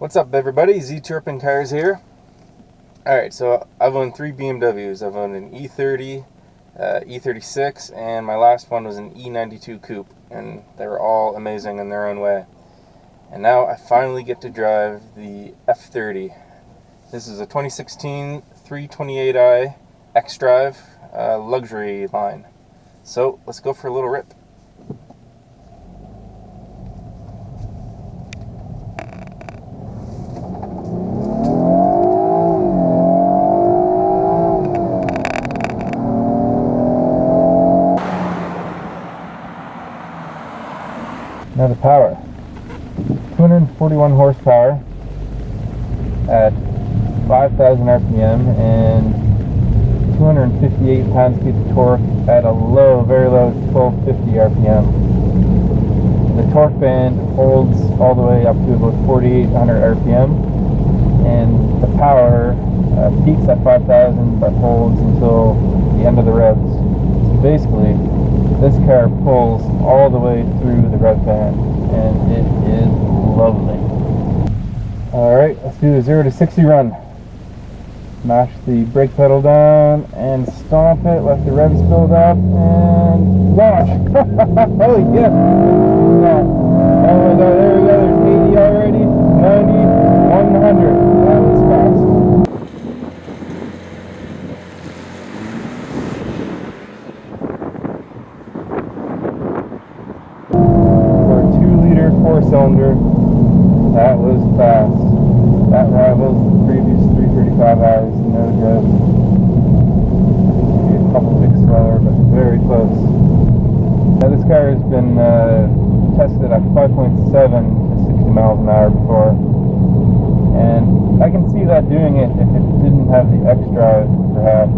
What's up, everybody? Z Turpin Cars here. Alright, so I've owned 3 BMWs. I've owned an E30, E36, and my last one was an E92 Coupe, and they were all amazing in their own way. And now I finally get to drive the F30. This is a 2016 328i X-Drive luxury line. So let's go for a little rip. Now the power, 241 horsepower at 5,000 RPM and 258 pounds-feet of torque at a low, very low 1250 RPM. The torque band holds all the way up to about 4,800 RPM, and the power peaks at 5,000 but holds until the end of the revs. So basically, this car pulls all the way through the rev band, and it is lovely. Alright, let's do the 0 to 60 run. Mash the brake pedal down and stomp it, let the revs build up, and launch! Oh yeah! Oh my god, there we go, there's 80 already, 90, 100. That was fast. Four-cylinder, that was fast. That rivals the previous 335i's, no joke. Maybe a couple ticks slower, but very close. Now this car has been tested at 5.7 to 60 miles an hour before, and I can see that doing it if it didn't have the X-Drive, perhaps,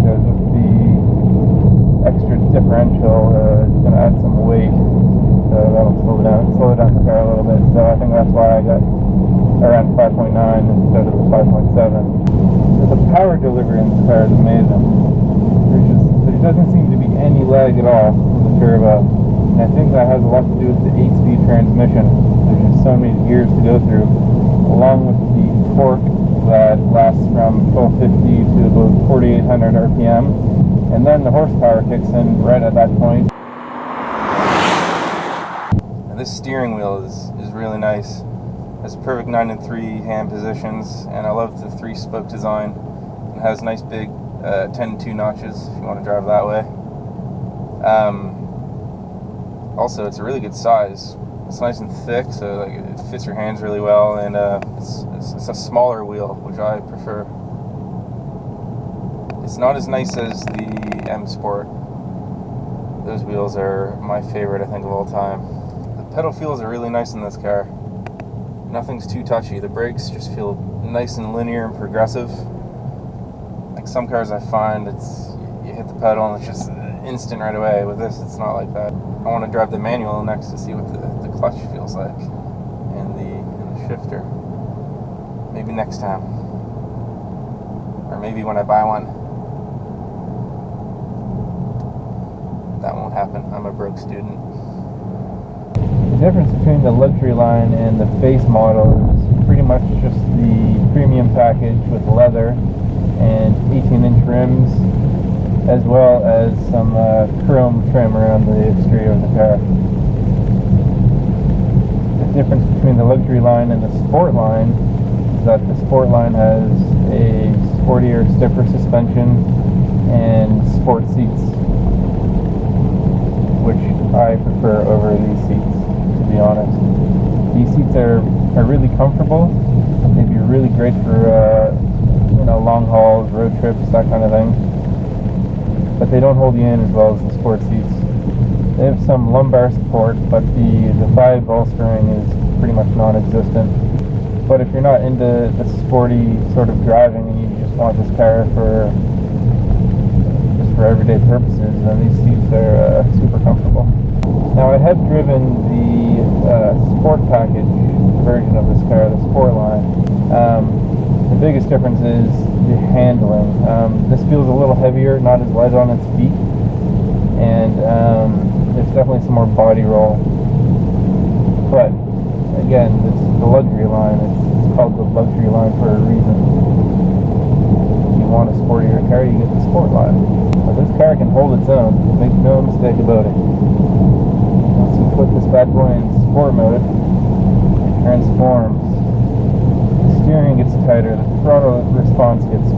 because with the extra differential, it's going to add some weight. So that'll slow down the car a little bit. So I think that's why I got around 5.9 instead of the 5.7. So the power delivery in this car is amazing. There doesn't seem to be any lag at all from the turbo. And I think that has a lot to do with the 8-speed transmission. There's just so many gears to go through, along with the torque that lasts from 1250 to about 4,800 RPM. And then the horsepower kicks in right at that point. This steering wheel is really nice. It has perfect 9 and 3 hand positions, and I love the 3-spoke design. It has nice big 10-2 notches if you want to drive that way. Also, it's a really good size. It's nice and thick, so like, it fits your hands really well, and it's a smaller wheel, which I prefer. It's not as nice as the M Sport. Those wheels are my favorite, I think, of all time. Pedal feels are really nice in this car. Nothing's too touchy. The brakes just feel nice and linear and progressive. Like some cars I find, you hit the pedal and it's just instant right away. With this, it's not like that. I want to drive the manual next to see what the clutch feels like and the shifter. Maybe next time, or maybe when I buy one. That won't happen. I'm a broke student. The difference between the luxury line and the base model is pretty much just the premium package with leather and 18-inch rims, as well as some chrome trim around the exterior of the car. The difference between the luxury line and the sport line is that the sport line has a sportier, stiffer suspension and sport seats, which I prefer over these seats. To be honest, these seats are really comfortable. They'd be really great for long hauls, road trips, that kind of thing. But they don't hold you in as well as the sport seats. They have some lumbar support, but the thigh bolstering is pretty much non-existent. But if you're not into the sporty sort of driving and you just want this car for everyday purposes, then these seats are super comfortable. Now I have driven the sport package version of this car, the sport line. The biggest difference is the handling. This feels a little heavier, not as light on its feet, and there's definitely some more body roll. But again, the luxury line, it's called the luxury line for a reason. If you want a sportier car, you get the sport line. But this car can hold its own, make no mistake about it. Once you put this bad boy in sport mode, it transforms. The steering gets tighter, the throttle response gets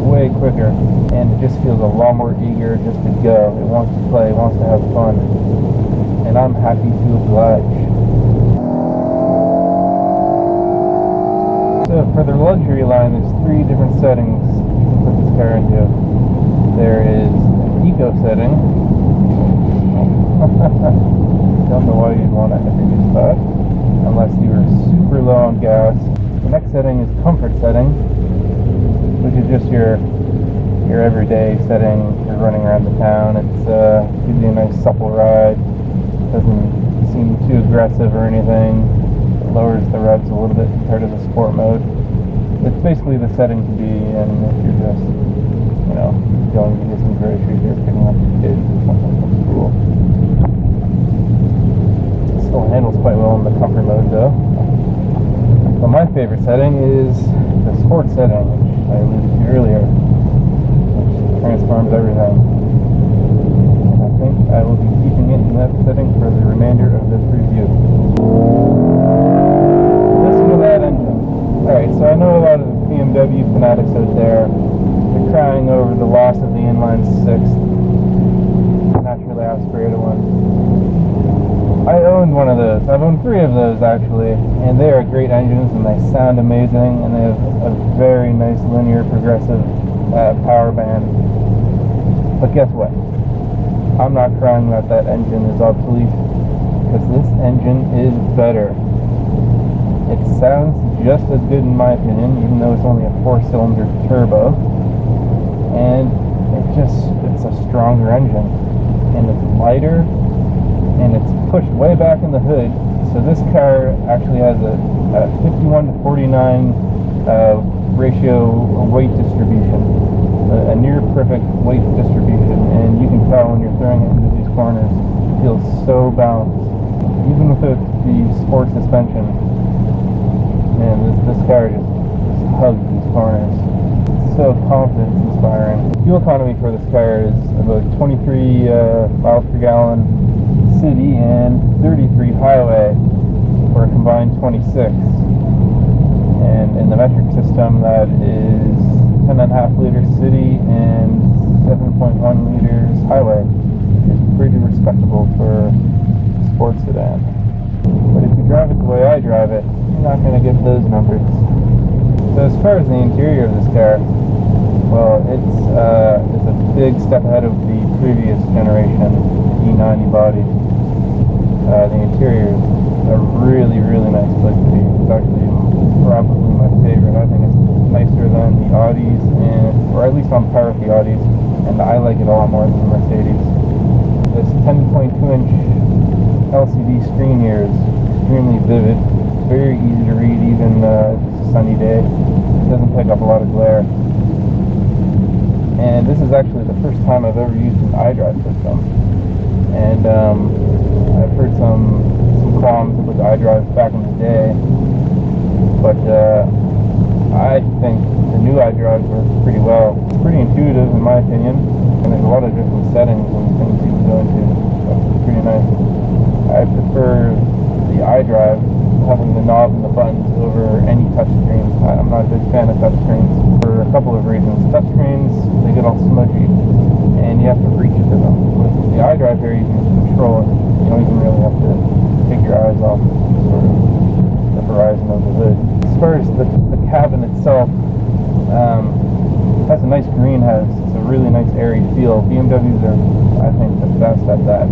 way quicker, and it just feels a lot more eager just to go. It wants to play, it wants to have fun, and I'm happy to oblige. So for the luxury line, there's 3 different settings you can put this car into. There is an eco setting. Don't know why you'd want to introduce that, unless you were super low on gas. The next setting is comfort setting, which is just your everyday setting for running around the town. It gives you a nice supple ride. Doesn't seem too aggressive or anything. It lowers the revs a little bit compared to the sport mode. It's basically the setting to be in if you're just, going to get some groceries or picking up your kids or something from school. It still handles quite well in the comfort mode though. But my favorite setting is the sport setting, which I alluded to earlier, which transforms everything. And I think I will be keeping it in that setting for the remainder of this review. Listen to that engine. Alright, so I know a lot of BMW fanatics out there. They're crying over the loss of the inline 6, naturally aspirated one. I owned one of those. I've owned 3 of those actually, and they are great engines and they sound amazing, and they have a very nice linear progressive power band. But guess what? I'm not crying that that engine is obsolete, because this engine is better. It sounds just as good in my opinion, even though it's only a 4-cylinder turbo, and it's a stronger engine, and it's lighter, and it's pushed way back in the hood. So this car actually has a 51 to 49 ratio weight distribution, a near perfect weight distribution, and you can tell when you're throwing it into these corners, it feels so balanced. Even without the sport suspension, man, this car just hugs these corners. It's so confidence inspiring. Fuel economy for this car is about 23 miles per gallon city and 33 highway, for a combined 26. And in the metric system, that is 10.5 liters city and 7.1 liters highway, which is pretty respectable for a sports sedan. But if you drive it the way I drive it, you're not going to get those numbers. So as far as the interior of this car, well, it's a big step ahead of the previous generation E90 body. The interior is a really, really nice place to be. It's actually probably my favorite. I think it's nicer than the Audis, or at least on par with the Audis, and I like it a lot more than the Mercedes. This 10.2-inch LCD screen here is extremely vivid. It's very easy to read even if it's a sunny day. It doesn't pick up a lot of glare. And this is actually the first time I've ever used an iDrive system. And I've heard some qualms with iDrive back in the day, but I think the new iDrive works pretty well. It's pretty intuitive in my opinion, and there's a lot of different settings and things you can go into. That's pretty nice. I prefer the iDrive having the knob and the buttons over any touchscreen. I'm not a big fan of touchscreens for a couple of reasons. Touchscreens, they get all smudgy, and you have to reach for them. With the iDrive here, you can just control it. You don't even really have to take your eyes off sort of the horizon of the hood. As far as the cabin itself, it has a nice greenhouse. It's a really nice airy feel. BMWs are, I think, the best at that.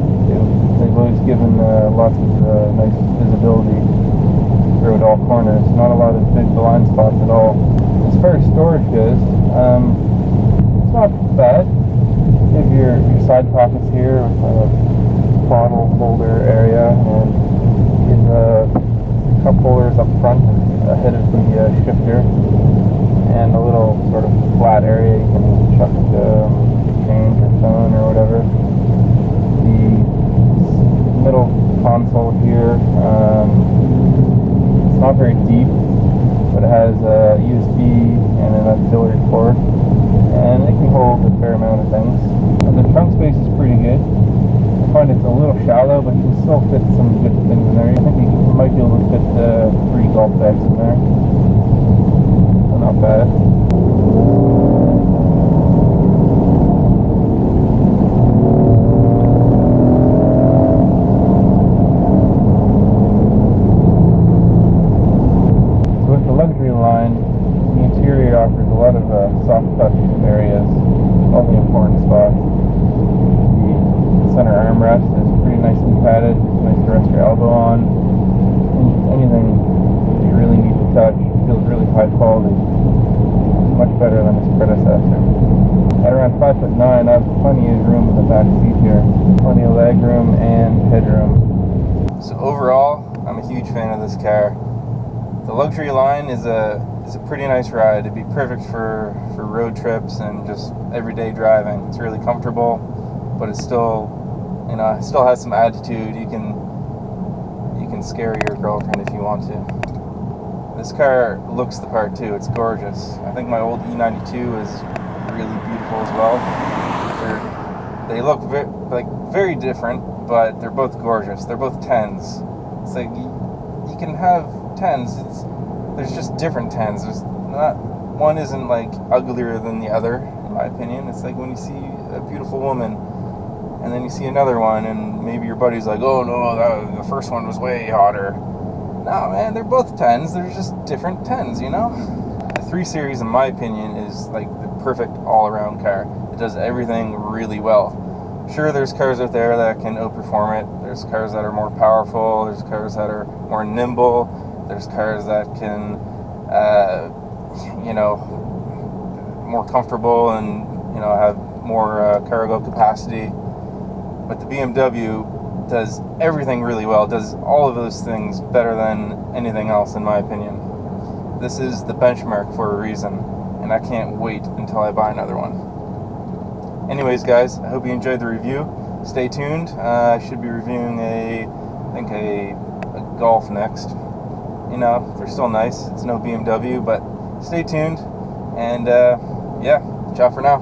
They've always given lots of nice visibility throughout all corners. Not a lot of big blind spots at all. As far as storage goes, it's not bad. You have your side pockets here with a bottle holder area, and you have cup holders up front ahead of the shifter, and a little sort of flat area you can chuck change or phone or whatever. The middle console here, it's not very deep, but but it has a USB and an auxiliary port, and it can hold a fair amount of things. And the trunk space is pretty good. I find it's a little shallow, but you can still fit some good things in there. I think you might be able to fit 3 golf bags in there. So not bad. The interior offers a lot of soft touch areas, all the important spots. The center armrest is pretty nicely padded. It's nice to rest your elbow on. Anything that you really need to touch feels really high quality. Much better than its predecessor. At around 5'9", I have plenty of room in the back seat here. Plenty of leg room and headroom. So overall, I'm a huge fan of this car. The luxury line is a pretty nice ride. It'd be perfect for road trips and just everyday driving. It's really comfortable, but it's still, you know, it still has some attitude. You can scare your girlfriend if you want to. This car looks the part too. It's gorgeous. I think my old E92 is really beautiful as well. They look very different, but they're both gorgeous. They're both 10s. It's like you can have 10s. There's just different 10s. There's not one isn't like uglier than the other, in my opinion. It's like when you see a beautiful woman, and then you see another one, and maybe your buddy's like, "Oh no, the first one was way hotter." No, man, they're both 10s. They're just different 10s, you know. The 3 Series, in my opinion, is like the perfect all-around car. It does everything really well. Sure, there's cars out there that can outperform it. There's cars that are more powerful. There's cars that are more nimble. There's cars that can, you know, more comfortable and, you know, have more cargo capacity. But the BMW does everything really well. Does all of those things better than anything else, in my opinion. This is the benchmark for a reason, and I can't wait until I buy another one. Anyways, guys, I hope you enjoyed the review. Stay tuned. I should be reviewing a Golf next. You know, they're still nice. It's no BMW, but stay tuned. And yeah, ciao for now.